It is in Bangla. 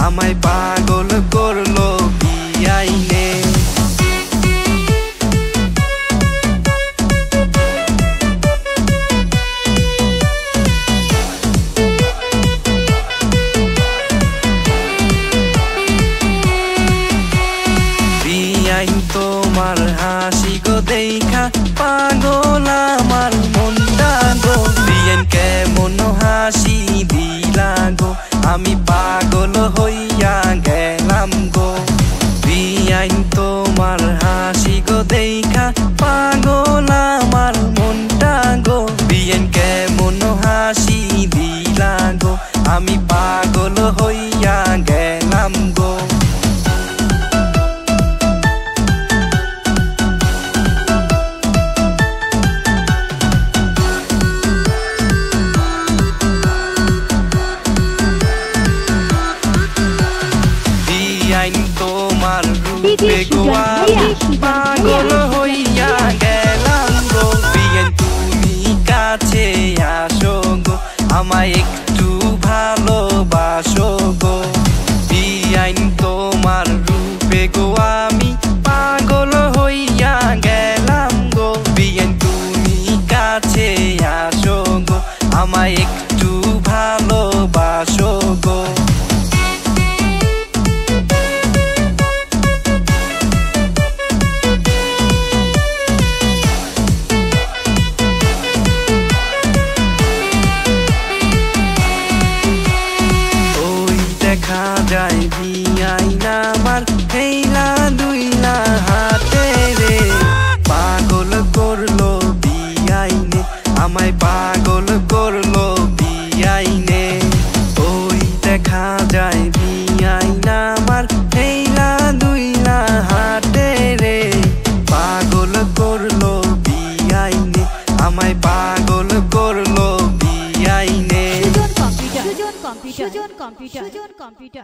আমায় পাগল করলো বিয়াইনে। বিয়াইন তোমার হাসি গো দেখা পাগল আমার মনটা গো। বিয়াইন কেমন হাসি দিলা গো, আমি পাগল হইয়া গেলাম গো। বিয়াইন তোমার হাসি গো দেখা পাগল আমার মনটা গো। বিয়াইন কেমন হাসি দিলা গো, আমি পাগল হইয়া গেলাম গো। তোমার রূপে গো আমি পাগল হইয়া গেলাম গো। বিয়াইন তুমি কাছে আসো গো, আমায় একটু ভালোবাসো গো। বিয়াইন তোমার রূপে গো আমি পাগল হইয়া গেলাম গো। বিয়াইন তুমি কাছে আসো গো, আমায় একটু ভালোবাসো গো। দেখা যায় বিয়াইন আমার হেইলা দুইলা হাতে রে। পাগল করলো বিয়াইনে, আমায় পাগল করলো বিয়াইনে। ওই দেখা যায় বিয়াইন আমার হেইলা দুইলা হাতে রে। পাগল করলো বিয়াইনে, আমায় পাগল করলো বিয়াইনে। সুজন কম্পিউটার